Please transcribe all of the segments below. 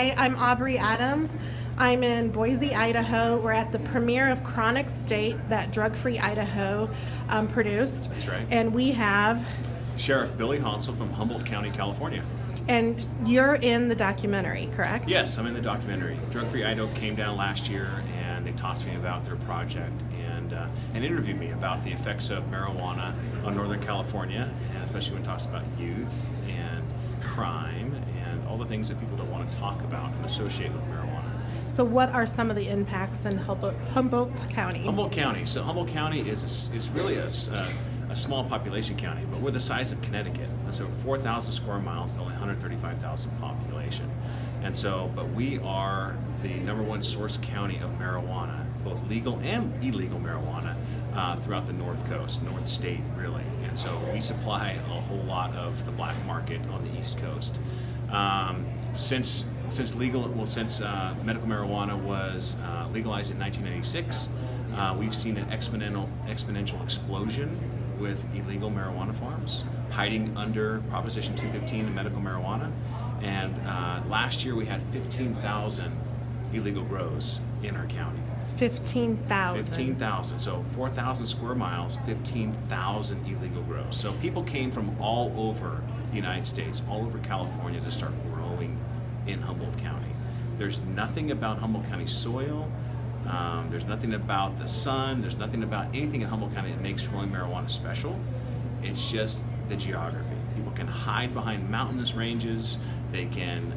Hi, I'm Aubrey Adams. I'm in Boise, Idaho. We're at the premiere of Chronic State that Drug Free Idaho produced. That's right. And we have, Sheriff Honsal from Hombolt County, California. and you're in the documentary, correct? Yes, I'm in the documentary. Drug Free Idaho came down last year and they talked to me about their project and interviewed me about the effects of marijuana on Northern California, and especially when it talks about youth and crime and all the things that people don't want to talk about and associate with marijuana. So what are some of the impacts in Hombolt County? Humboldt County. So Humboldt County is really a small population county, but we're the size of Connecticut. And so 4,000 square miles, only 135,000 population. And so, but we are the #1 source county of marijuana, both legal and illegal marijuana, throughout the North Coast, North State, really. And so we supply a whole lot of the black market on the East Coast. Since medical marijuana was legalized in 1996, we've seen an exponential explosion with illegal marijuana farms hiding under Proposition 215 of medical marijuana. And last year we had 15,000 illegal grows in our county. 15,000. 15,000. So 4,000 square miles, 15,000 illegal grows. So people came from all over the United States, all over California to start growing in Humboldt County. There's nothing about Humboldt County soil. There's nothing about the sun. There's nothing about anything in Humboldt County that makes growing marijuana special. It's just the geography. People can hide behind mountainous ranges. They can,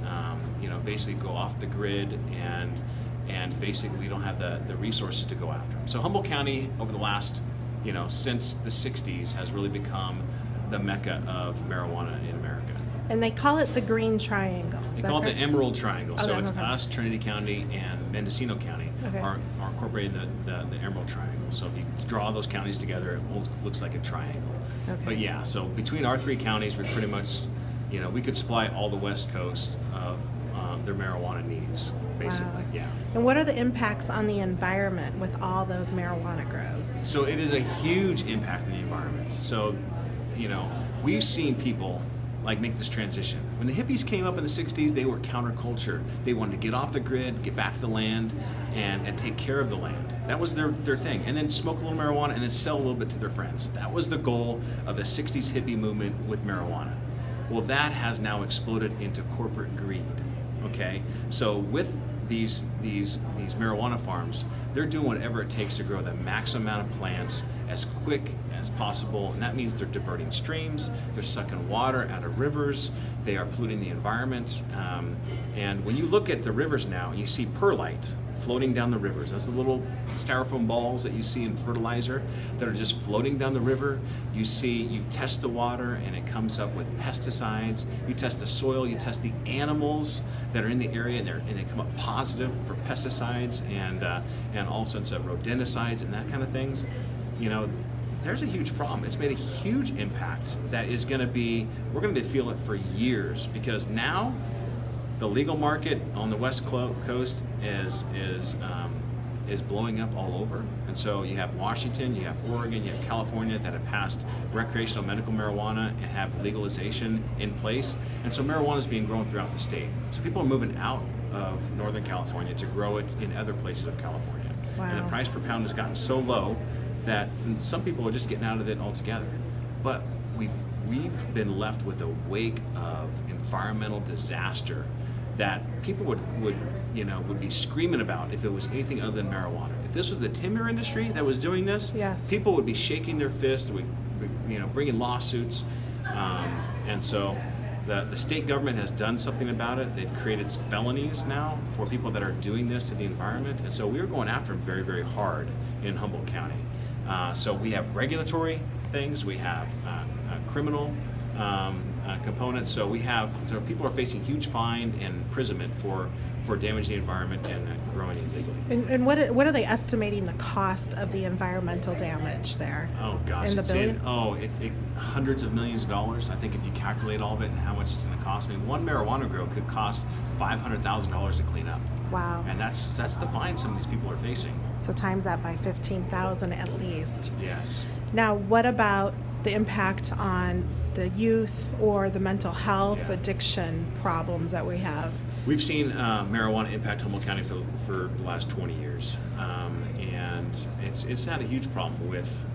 basically go off the grid, and basically we don't have the resources to go after them. So Humboldt County, over the last, since the 60s, has really become the mecca of marijuana in America. And they call it the Green Triangle. They call it the Emerald Triangle. Oh, So it's okay. us, Trinity County, and Mendocino County Okay. are incorporated in the Emerald Triangle. So if you draw those counties together, it looks like a triangle. Okay. But yeah, so between our three counties, we pretty much, we could supply all the West Coast of their marijuana needs, basically. Wow. Yeah. And what are the impacts on the environment with all those marijuana grows? So it is a huge impact on the environment. So, we've seen people make this transition. When the hippies came up in the 60s, they were counterculture. They wanted to get off the grid, get back to the land, and take care of the land. That was their thing. And then smoke a little marijuana and then sell a little bit to their friends. That was the goal of the 60s hippie movement with marijuana. Well, that has now exploded into corporate greed. Okay? So with these marijuana farms, they're doing whatever it takes to grow the maximum amount of plants as quick as possible, and that means they're diverting streams, they're sucking water out of rivers, they are polluting the environment, and when you look at the rivers now, you see perlite floating down the rivers. Those are the little styrofoam balls that you see in fertilizer that are just floating down the river. You test the water and it comes up with pesticides. You test the soil, you test the animals that are in the area, and they come up positive for pesticides and all sorts of rodenticides and that kind of things. There's a huge problem. It's made a huge impact that is we're going to feel it for years, because now the legal market on the West Coast is blowing up all over. And so you have Washington, you have Oregon, you have California that have passed recreational medical marijuana and have legalization in place. And so marijuana is being grown throughout the state. So people are moving out of Northern California to grow it in other places of California. Wow. And the price per pound has gotten so low that some people are just getting out of it altogether. But we've been left with a wake of environmental disaster that people would be screaming about if it was anything other than marijuana. If this was the timber industry that was doing this, Yes. people would be shaking their fists, bringing lawsuits, and so the state government has done something about it. They've created felonies now for people that are doing this to the environment, and so we're going after them very, very hard in Humboldt County. So we have regulatory things, we have criminal components. So people are facing huge fine and imprisonment for damaging the environment and growing illegally. And what are they estimating the cost of the environmental damage there? Oh gosh, In the billion? Hundreds of millions of dollars. I think if you calculate all of it and how much it's going to cost. One marijuana grow could cost $500,000 to clean up. Wow. And that's the fine some of these people are facing. So times that by 15,000 at least. Yes. Now, what about the impact on the youth or the mental health Yeah. addiction problems that we have? We've seen marijuana impact Humboldt County for the last 20 years, and it's had a huge problem with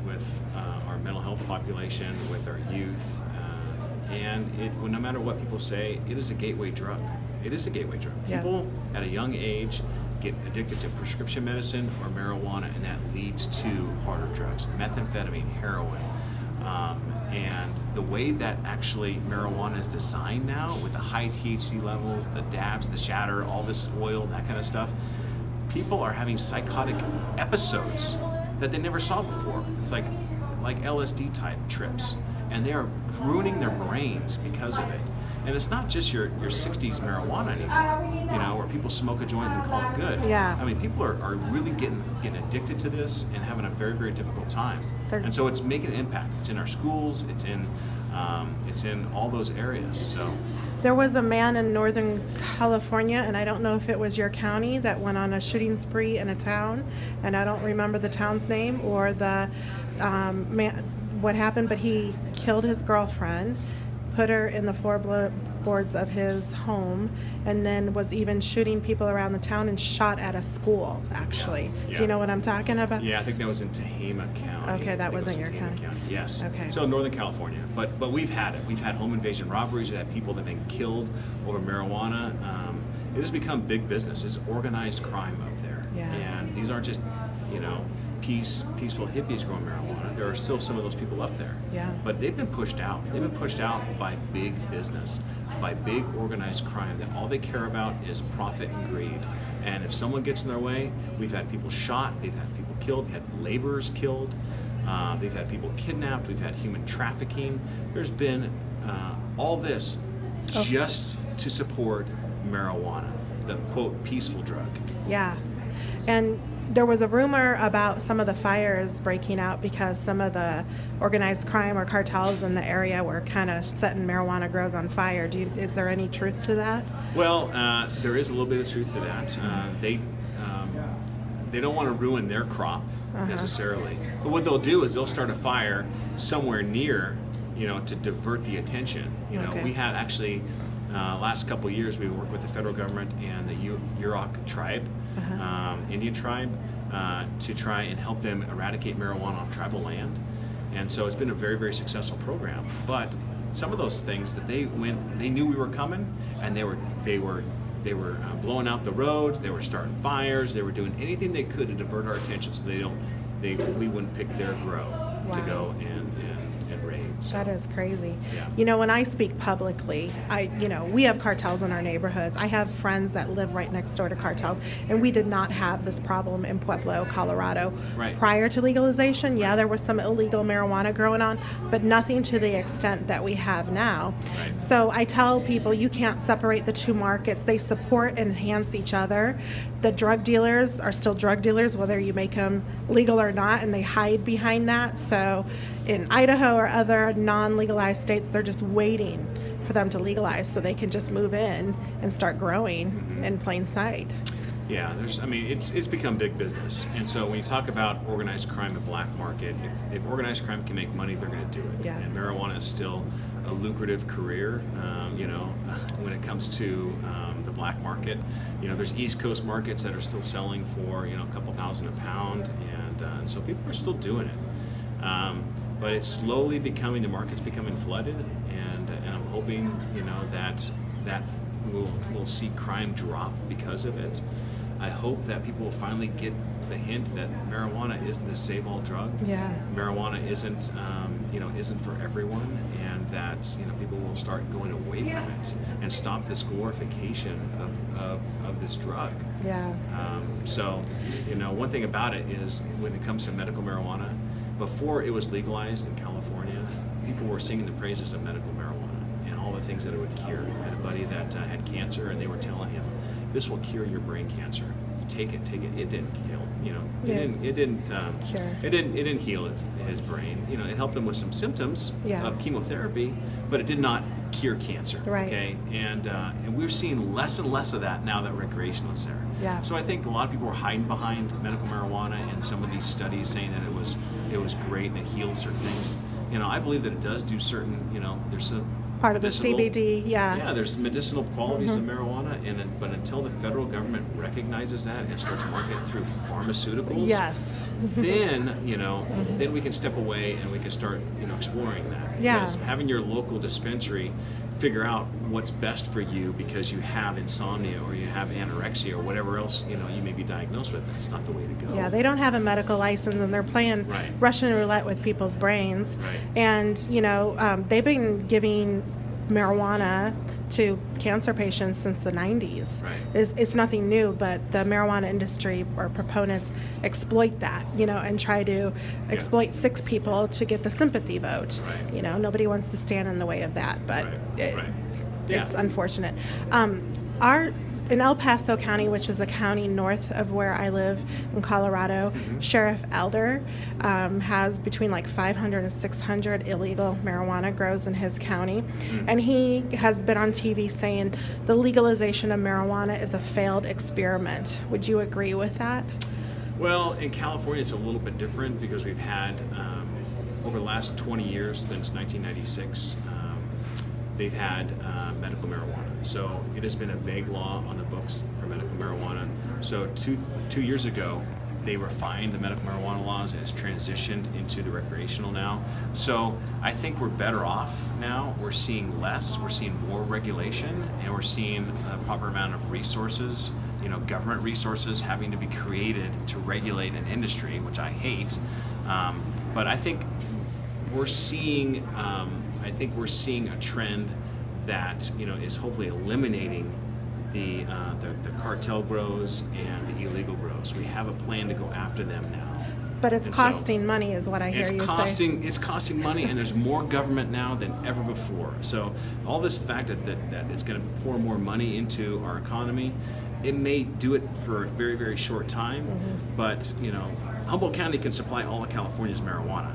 our mental health population, with our youth, and no matter what people say, it is a gateway drug. It is a gateway drug. Yeah. People at a young age get addicted to prescription medicine or marijuana, and that leads to harder drugs, methamphetamine, heroin. And the way that actually marijuana is designed now, with the high THC levels, the dabs, the shatter, all this oil, that kind of stuff, people are having psychotic episodes that they never saw before. It's like LSD type trips, and they are ruining their brains because of it. And it's not just your 60s marijuana anymore, where people smoke a joint and call it good. Yeah. I mean, people are really getting addicted to this and having a very, very difficult time. And so it's making an impact. It's in our schools. It's in all those areas. So There was a man in Northern California, and I don't know if it was your county, that went on a shooting spree in a town, and I don't remember the town's name or the what happened, but he killed his girlfriend, put her in the floorboards of his home, and then was even shooting people around the town and shot at a school, actually. Yeah. Do you know what I'm talking about? yeah, I think that was in Tehama County. Okay, that I think it was wasn't in your Tehama county. Yes. Okay. So Northern California, but we've had it. We've had home invasion robberies. We've had people that have been killed over marijuana. It has become big business. It's organized crime up there. Yeah. And these aren't just peaceful hippies growing marijuana. There are still some of those people up there. Yeah. But they've been pushed out. They've been pushed out by big business, by big organized crime, that all they care about is profit and greed. And if someone gets in their way, we've had people shot, they've had people killed, we've had laborers killed, they've had people kidnapped, we've had human trafficking. There's been all this just to support marijuana, the quote peaceful drug. Yeah. And there was a rumor about some of the fires breaking out because some of the organized crime or cartels in the area were kind of setting marijuana grows on fire. Is there any truth to that? Well, there is a little bit of truth to that. They don't want to ruin their crop necessarily, but what they'll do is they'll start a fire somewhere near, to divert the attention. Okay. We had actually last couple of years we worked with the federal government and the Yurok tribe, Indian tribe, to try and help them eradicate marijuana off tribal land, and so it's been a very, very successful program. But some of those things that they knew we were coming, and they were blowing out the roads, they were starting fires, they were doing anything they could to divert our attention so we wouldn't pick their grow to Wow. go and raid. So, That is crazy. Yeah. When I speak publicly, we have cartels in our neighborhoods. I have friends that live right next door to cartels, and we did not have this problem in Pueblo, Colorado, Right. prior to legalization. Yeah, there was some illegal marijuana growing on, but nothing to the extent that we have now. Right. So I tell people you can't separate the two markets. They support and enhance each other. The drug dealers are still drug dealers, whether you make them legal or not, and they hide behind that. So in Idaho or other non-legalized states, they're just waiting for them to legalize so they can just move in and start growing in plain sight. Yeah, it's become big business, and so when you talk about organized crime and black market, if organized crime can make money, they're going to do it. Yeah. And marijuana is still a lucrative career, when it comes to the black market. There's East Coast markets that are still selling for a couple $1,000 a pound, and so people are still doing it. But it's slowly the market's becoming flooded, and I'm hoping that we'll see crime drop because of it. I hope that people will finally get the hint that marijuana isn't the save-all drug. Yeah. Marijuana isn't for everyone, and that people will start going away from it and stop this glorification of this drug. Yeah. So, one thing about it is when it comes to medical marijuana, before it was legalized in California, people were singing the praises of medical marijuana and all the things that it would cure. I had a buddy that had cancer, and they were telling him, "This will cure your brain cancer. Take it." It didn't kill. It didn't Cure. It didn't heal his brain. It helped him with some symptoms Yeah. of chemotherapy, but it did not cure cancer. Right. Okay, and we're seeing less and less of that now that recreational is there. Yeah. So I think a lot of people are hiding behind medical marijuana and some of these studies saying that it was great and it heals certain things. I believe that it does do certain. There's part of the medicinal- CBD. Yeah. Yeah, there's medicinal qualities of marijuana, but until the federal government recognizes that and starts marketing it through pharmaceuticals, Yes. then then we can step away and we can start exploring that. Yeah. Because having your local dispensary figure out what's best for you because you have insomnia or you have anorexia or whatever else you may be diagnosed with, that's not the way to go. Yeah, they don't have a medical license, and they're playing Right. Russian roulette with people's brains. Right. And they've been giving marijuana to cancer patients since the 90s. Right. It's nothing new, but the marijuana industry or proponents exploit that, and try to exploit sick people to get the sympathy vote. Right. Nobody wants to stand in the way of that, but Right. Yeah. it's unfortunate. In El Paso County, which is a county north of where I live in Colorado, Sheriff Elder has between 500 and 600 illegal marijuana grows in his county. And he has been on TV saying the legalization of marijuana is a failed experiment. Would you agree with that? Well, in California, it's a little bit different because we've had, over the last 20 years, since 1996, they've had medical marijuana. So it has been a vague law on the books for medical marijuana. So two years ago, they refined the medical marijuana laws and it's transitioned into the recreational now. So I think we're better off now. We're seeing less, we're seeing more regulation, and we're seeing a proper amount of resources, government resources having to be created to regulate an industry, which I hate. But I think we're seeing a trend that is hopefully eliminating the cartel grows and the illegal grows. We have a plan to go after them now. But it's And so costing money, is what I hear you say. It's costing money, and there's more government now than ever before. So all this fact that it's going to pour more money into our economy, it may do it for a very, very short time, but Humboldt County can supply all of California's marijuana.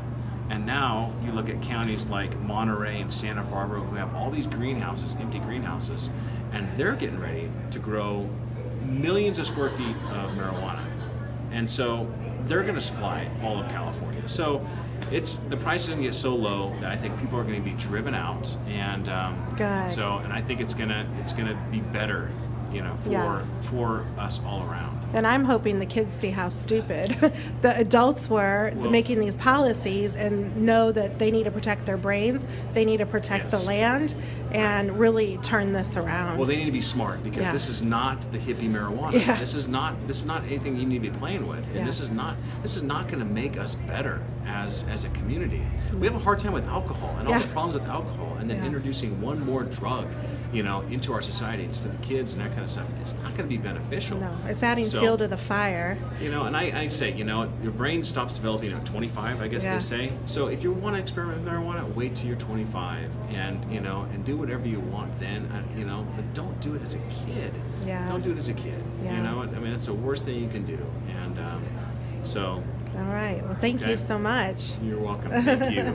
And now you look at counties like Monterey and Santa Barbara who have all these greenhouses, empty greenhouses, and they're getting ready to grow millions of square feet of marijuana. And so they're going to supply all of California. So the price is going to get so low that I think people are going to be driven out, and and I think it's going to be better, for us all around. And I'm hoping the kids see how stupid the adults were making these policies and know that they need to protect their brains, they need to protect the land, and really turn this around. Well, they need to be smart because this is not the hippie marijuana. Yeah. This is not anything you need to be playing with, and this is not going to make us better as a community. We have a hard time with alcohol and all the problems with alcohol, and then introducing one more drug, into our society for the kids and that kind of stuff. It's not going to be beneficial. No, it's adding fuel to the fire. And I say, your brain stops developing at 25, I guess they say. So if you want to experiment with marijuana, wait till you're 25 and do whatever you want then, but don't do it as a kid. Yeah. Don't do it as a kid. Yeah. It's the worst thing you can do. And so. All right. Well, thank you so much. You're welcome. Thank you.